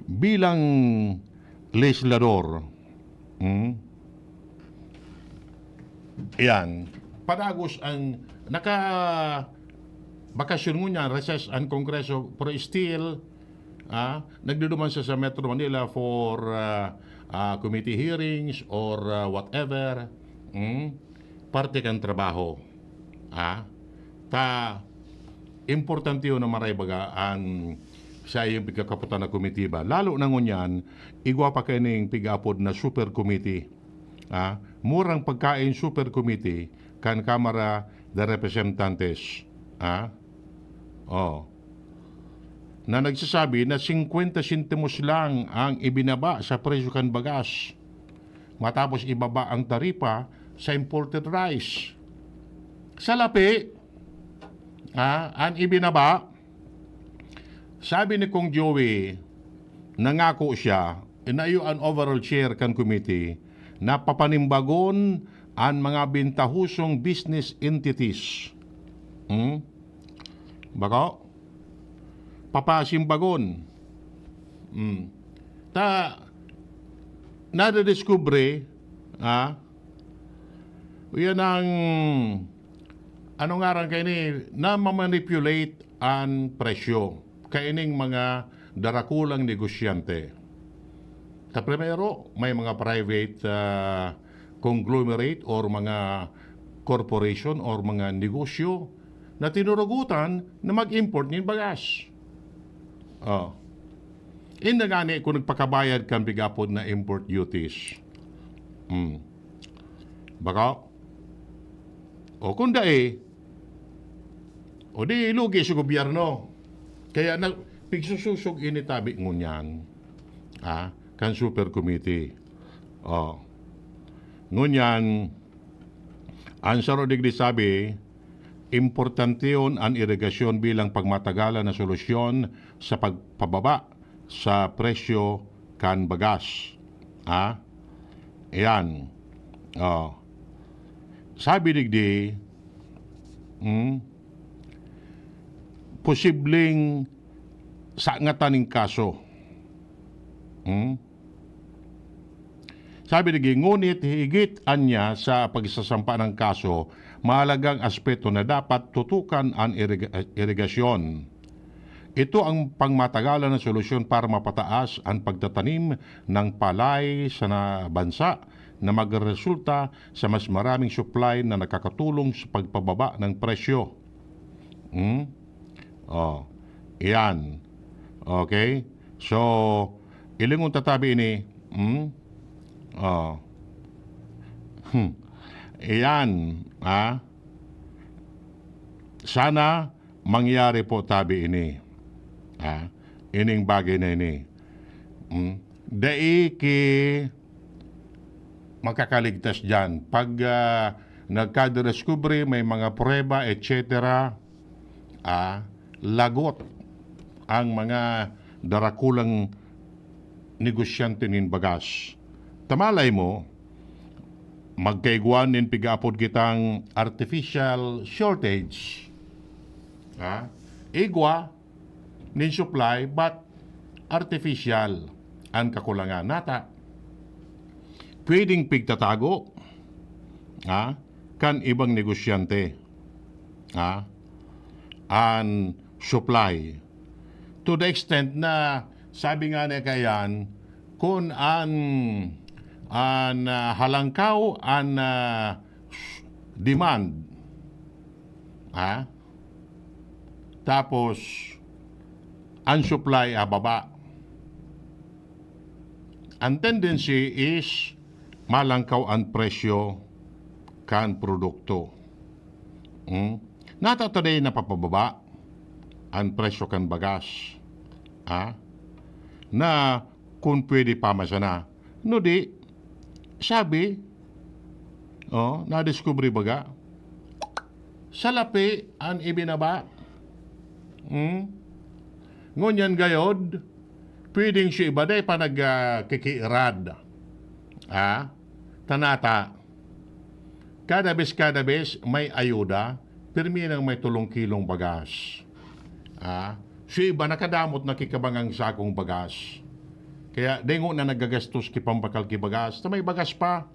[SPEAKER 3] Bilang legislador, yan, padagos ang bakasyon mo niya, recess ang Kongreso, pero still, nagduduman siya sa Metro Manila for committee hearings or whatever. Parte kang trabaho. Importante yun na maray baga ang sa iyong pagkakaputan na komitiba. Lalo na ngunyan, igwa pa kayo ng pig-apod na super committee. Murang pagkain super committee kan Kamara de Representantes. Na nagsasabi na 50 sentimos lang ang ibinaba sa presyo kan bagas. Matapos ibaba ang taripa sa imported rice. Sa lapi, ang ibinaba, sabi ni Kong Joey, nangako siya, inayo ang overall chair kan committee, na papanimbagon ang mga bintahusong business entities. Baka? Papasimbagon. Nadadiskubre, yan ang, ano nga rin kayo na mamanipulate ang presyo. Kaining mga darakulang negosyante. Primero, may mga private conglomerate or mga corporation or mga negosyo na tinurugutan na mag-import ng bagas. Inda gani kung nagpakabayad kang bigapod na import duties. Baka? O kung o di ilugi sa gobyerno. Kaya pigsususog initabi ngunyan. Kan super committee. Ngunyan, ang sarodig di sabi, importante yun ang irigasyon bilang pagmatagalan na solusyon sa pagpababa sa presyo kan bagas. Ayan. Sabi digdi, posibleng sa ngataning kaso. Sabi digdi, ngunit higit anya sa pagsasampa ng kaso, mahalagang aspeto na dapat tutukan ang irigasyon. Ito ang pangmatagalan na solusyon para mapataas ang pagtatanim ng palay sa bansa na magresulta sa mas maraming supply na nakakatulong sa pagpababa ng presyo. Iyan. Okay? So, ilingon tatabi ini. Iyan. Sana mangyari po tabi ini. Ining bagay na ini. Dai ki makakaligtas dyan. Pag nagkadeskubre, may mga prueba, etc., lagot ang mga darakulang negosyante nin bagas. Tamalay mo, magkaiguan nin pigapod kitang artificial shortage. Igwa nin supply, but artificial ang kakulangan nata. Pwedeng pigtatago. kan ibang negosyante an supply to the extent na sabi nga niya kayan kung an halangkaw an demand tapos ang supply baba, ang tendency is malangkaw ang presyo kan produkto. Natataday na papababa ang presyo kan bagas. Na kung pwede pa masana. No di, sabi, na-discovery baga, sa lapi ang ibinaba. Ngunyan gayod, pwedeng siya iba day pa nagkikirad. Tanata, kada bes may ayuda, pirmi nang may 3 kilong bagas. Siya iba nakadamot na kikabangang sakong bagas. Kaya dengo na nagagastos kipampakal ki bagas, na may bagas pa.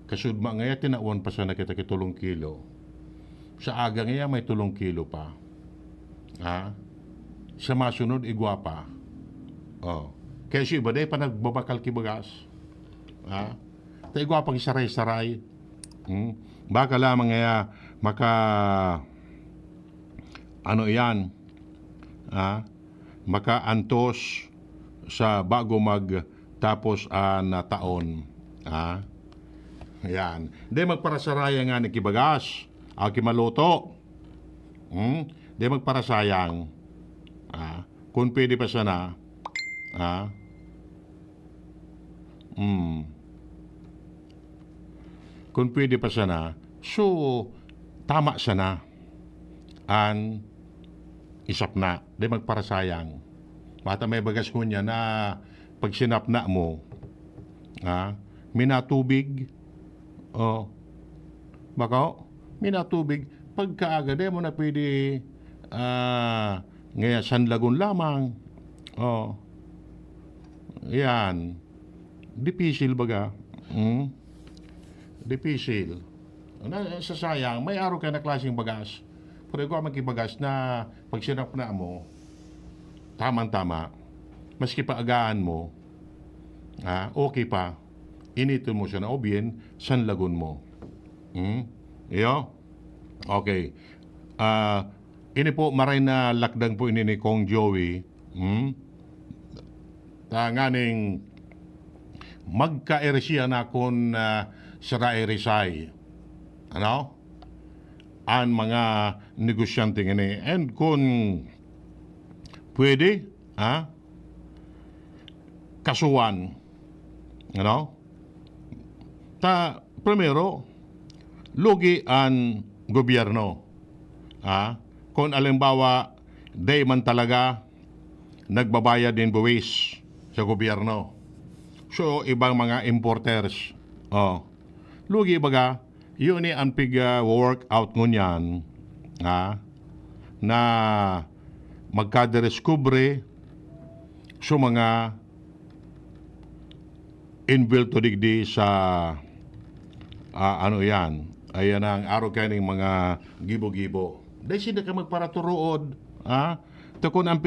[SPEAKER 3] Kasudma ngaya tinauan pa sa nakita ki 3 kilo. Sa aga ngaya may 3 kilo pa. Sa masunod igwa pa. Kaya siya iba day pa nagbabakal ki bagas. Ta igwa pang saray-saray. Baka lamang ngaya maka yan, maka-antos sa bago magtapos na taon. Yan. Di magparasaraya nga ni kibagas, kimaluto. Di magparasayang. Kung pwede pa sana, kung pwede pa sana, so tama sana an isap na, di magparasayang. Mata may bagas ko niya na pag sinapna mo, minatubig, baka, minatubig, pagkaaga, di mo na pwede, ngaya sanlagon lamang, yan, dipisil baga, dipisil. Sasayang, may araw ka na klaseng bagas. Pero ikaw magkibagas na pag sinapna mo, tamang-tama, maski paagaan mo, okay pa, inito mo siya na obyen, sanlagon mo. Iyo? Okay. Ini po, maray na lakdang po ini ni Kong Joey. Nganing magka-eresiya na kung sira-eresay. Ano? Ang mga negosyante ini. And kung pwede, kasuhan. Ano? Primero, lugi ang gobyerno. Kung alimbawa, day man talaga nagbabayad din buwis sa gobyerno. So, ibang mga importers. Lugi baga, yun ang work out ngunyan na magkadeskubre sa mga inbuilt to digdi sa yan. Ayan ang araw kaning mga gibo-gibo. Dahil sila ka magparaturood. Ito kung ang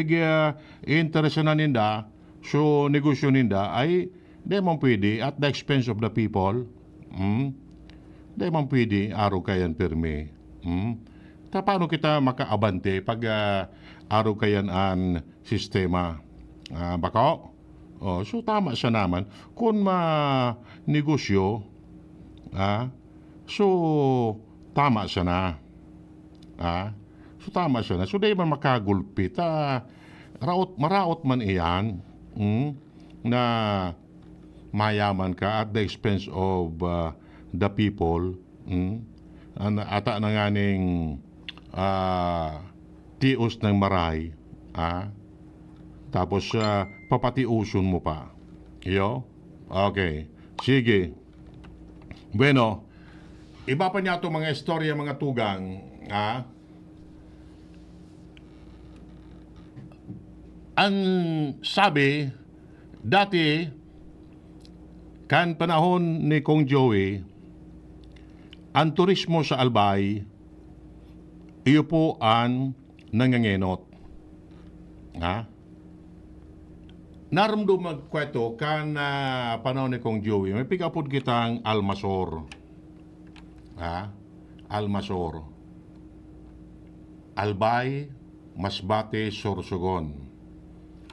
[SPEAKER 3] interest na ninda, so negosyo ninda ay di man pwede at the expense of the people. Di man pwede araw kayan perme. Paano kita makaabante pag araw kayan ang sistema? Baka? So tama siya naman. Kung negosyo, so tama siya na. So tama siya na. So di man makagulpit. Maraot man iyan na mayaman ka at the expense of the people. Ata na nga ning tios ng maray. Tapos papatiuson mo pa. Iyo? Okay. Sige. Bueno, iba pa niya ito mga istorya, mga tugang. Ang sabi, dati, kan panahon ni Kong Joey, ang turismo sa Albay, iyo po ang nangangenot. Ha? Naramdo magkweto kan panahon ni Kong Joey, may pikapod kitang Almasor. Ha? Almasor. Albay, Masbate, Sorsogon.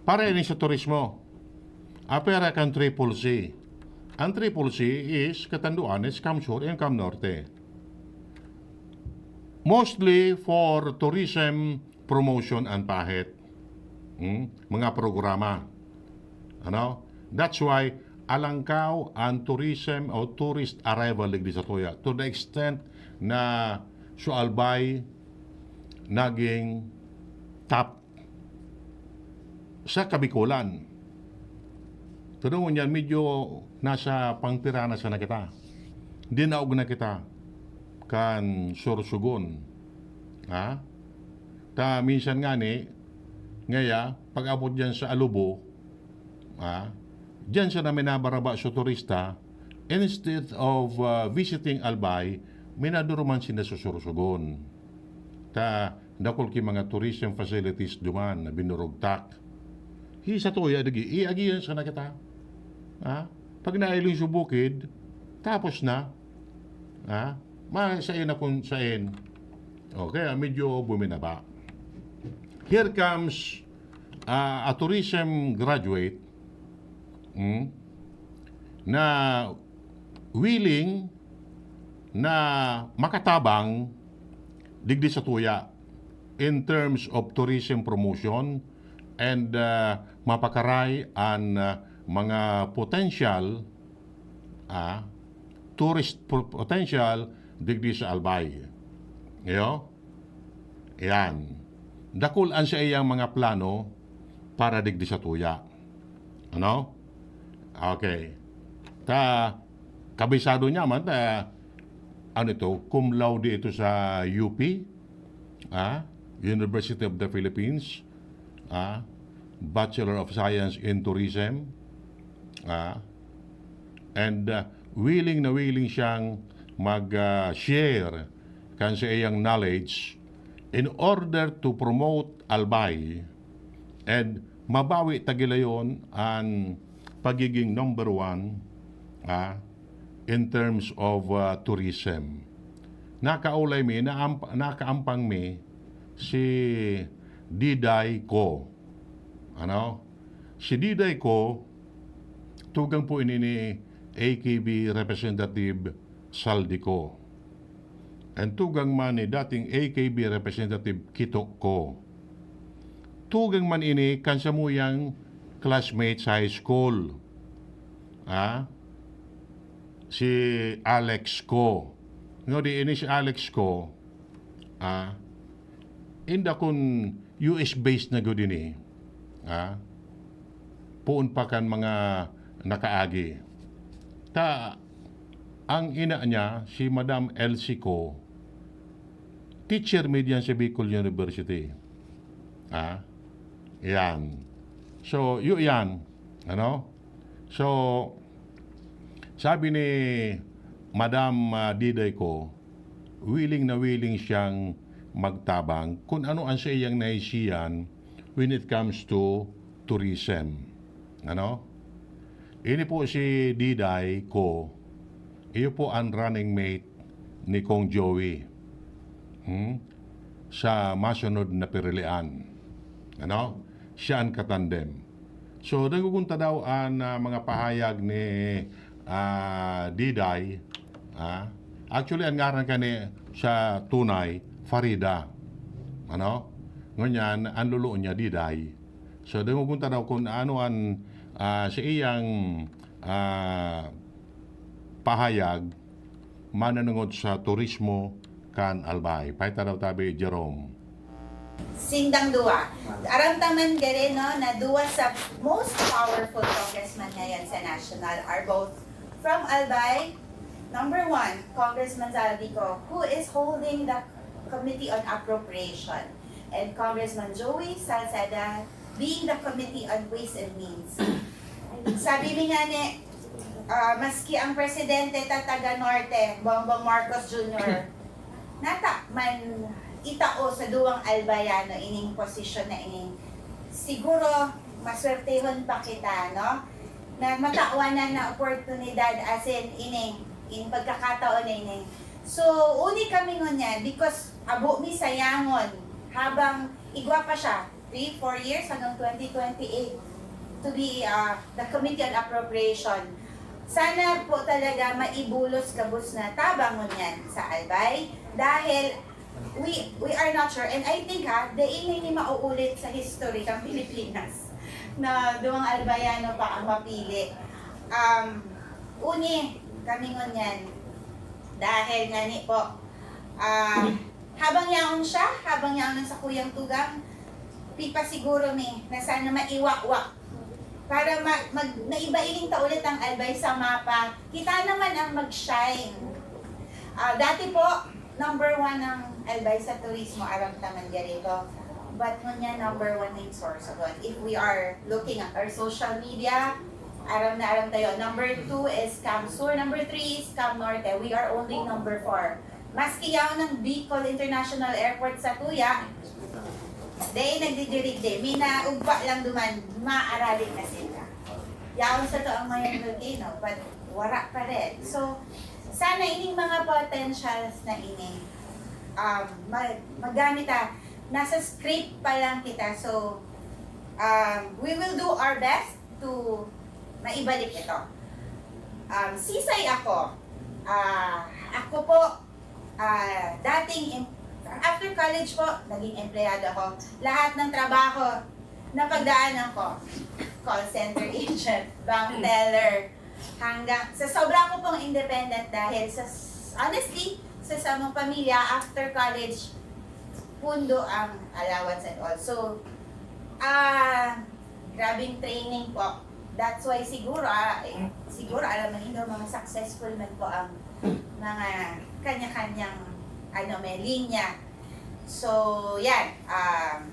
[SPEAKER 3] Para ini sa turismo. Apera kan Triple C. Ang Triple C is Catanduanes, Camsur, and Cam Norte. Mostly for tourism promotion and pahit. Mga programa. Ano? That's why alangkaw ang tourism o tourist arrival ligdi sa Tuya to the extent na sa Albay naging top sa Kabikulan. Pero ngunyan medyo nasa pangtirana sa na kita. Hindi naog na kita kan Sorsogon. Ha? Ta minsan nga ni ngaya pag-abot dyan sa Alubo, dyan siya na minabaraba sa turista, instead of visiting Albay, minaduruman sila sa Sorsogon. Ta dakol ki mga tourism facilities duman na binurugtak. Sa Tuya dagi iagiyan sa na kita. Pag nailong sa bukid, tapos na. Masain na kung sain. Okay, medyo buminaba. Here comes a tourism graduate na willing na makatabang digdi sa Tuya in terms of tourism promotion and mapakaray ang mga potential tourist potential digdi sa Albay. Yan. Dakulan sa iyang mga plano para digdi sa Tuya. Ano? Okay. Kabisado niya man, ano ito, cum laude ito sa UP, University of the Philippines, Bachelor of Science in Tourism, and willing na willing siyang mag-share kan sa iyang knowledge in order to promote Albay and mabawi tagilayon ang pagiging number one in terms of tourism. Nakaulay mi, nakaampang mi si Diday Ko. Ano? Si Diday Ko, tugang po ini ni AKB Representative Saldico. And tugang man ni dating AKB Representative Kito Ko. Tugang man ini kansamuyang classmates high school. Si Alex Ko. Nga di ini si Alex Ko, inda kun US-based na good ini, puun pa kan mga nakaagi. Ang ina niya, si Madam Elsie Ko, teacher median sa Bicol University. Yan. So, yan. Ano? So, sabi ni Madam Diday Ko, willing na willing siyang magtabang kung ano ang sa iyang naisiyan when it comes to tourism. Ano? Ini po si Diday Ko, iyo po ang running mate ni Kong Joey sa masunod na pirilian. Ano? Siya ang katandem. So, nagugunta daw ang mga pahayag ni Diday. Actually, ang ngaran kani sa tunay, Farida. Ano? Ngunyan, ang lulo niya, Diday. So, nagugunta daw kung ano ang sa iyang pahayag mananungod sa turismo kan Albay. Paita daw tabi, Jerome.
[SPEAKER 10] Sindang duwa. Aramtaman gare no na duwa sa most powerful congressman ngayon sa national are both from Albay. Number 1, Congressman Saldico, who is holding the Committee on Appropriation, and Congressman Joey Salceda being the Committee on Ways and Means. Sabi mi nga ni, maski ang presidente Tataga Norte, Bongbong Marcos Jr., nata man itao sa duwang albayano ining posisyon na ining. Siguro maswertehon pa kita, no? Na matawanan na oportunidad as in pagkakataon na ining. So, uni kami ngunyan because abo mi sayangon habang igwa pa siya 3-4 years hanggang 2028 to be the Committee on Appropriation. Sana po talaga maibulos kabus na tabang ngunyan sa Albay dahil we are not sure and I think hindi mauulit sa history ng Pilipinas na duwang albayano pa ang mapili. Uni kami ngunyan dahil ngani po habang yaon sa kuyang tugang pipa siguro na sana maiwak-wak para naibailing ta ulit ang Albay sa mapa. Kita naman ang mag-shine. Dati po, number 1 ang Albay sa turismo, aram taman ganito. But ngunya number 1 na yung source of it. If we are looking at our social media, aram na aram tayo. Number 2 is Camp Sur. Number 3 is Camp Norte. We are only number 4. Maski yaw ng Bicol International Airport sa Tuya, day nagdidirig day. Minaugpa lang duman, maaralin na sila. Yaon sa to ang mayang volcano, but wara pa rin. So, sana ining mga potentials na ini, magamit nasa script pa lang kita. So, we will do our best to maibalik ito. Sisay ako. Ako po, dating after college po, naging empleyado ako. Lahat ng trabaho na pagdaanan ko, call center agent, bank teller, hanggang sa sobra ko pong independent dahil honestly, sa samang pamilya, after college, pundo ang allowance and all. So, grabing training po. That's why siguro alam mo nyo, mga successful man po ang mga kanya-kanyang may linya. So, yan.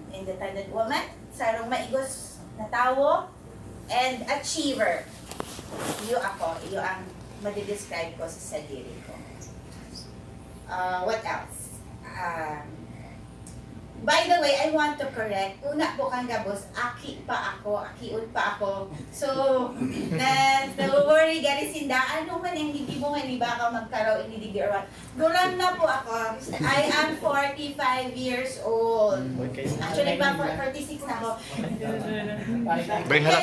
[SPEAKER 10] Independent woman, sarong maigos na tawo, and achiever. Iyo ako. Iyo ang madidescribe ko sa sarili ko. What else? By the way, I want to correct. Una po kang gabos, akiun pa ako. So, don't worry, gari sinda, ano man yung hindi mo nga ni baka magkaraw, hindi or what. Duran na po ako. I am 45 years old. Actually, 46 na ako. Kaya,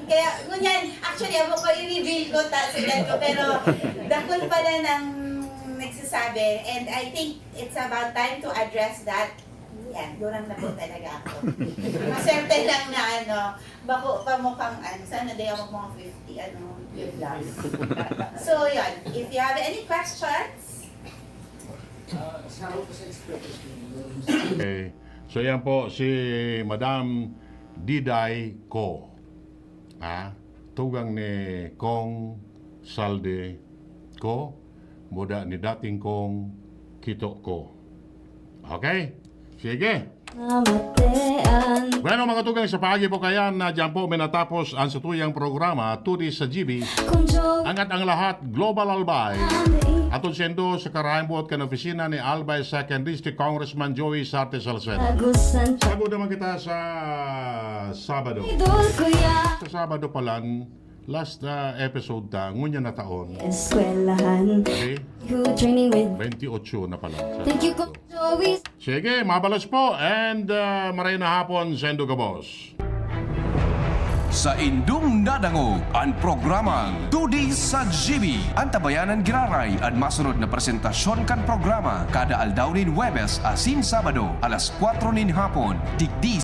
[SPEAKER 10] kaya, ngunyan, actually, ako ko i-reveal ko sila ko, pero dakol pala ng nagsasabi, and I think it's about time to address that. Yan, durang na po talaga ako. Maserte lang na bako pa mukhang sana day ako mga 50, yun lang. So yun, if you have any questions?
[SPEAKER 3] Okay. So yan po si Madam Diday Ko. Tugang ni Kong Salde Ko. Muda ni dating kong kito ko. Okay? Sige. Bueno mga tugang, sa pagi po kaya na dyan po minatapos ang satuyang programa Tudi sa GB. Angat ang lahat, Global Albay. Atong sendo sa Karaimbuot kan opisina ni Albay 2nd District Congressman Joey Sarte Salcedo. Sago naman kita sa Sabado. Sa Sabado palan, last episode ngunya na taon.
[SPEAKER 2] Eskwelahan.
[SPEAKER 3] Okay?
[SPEAKER 2] Training with
[SPEAKER 3] 28 na pala.
[SPEAKER 2] Thank you, Coach Joey.
[SPEAKER 3] Sige, mabalas po. And maray na hapon, Sendo Gabos.
[SPEAKER 1] Sa indung nadangog ang programang Tudi sa GB. Ang tabayanan giraray at masunod na presentasyon kan programa kada aldawnin Webes asin Sabado alas 4 nin hapon. Digdi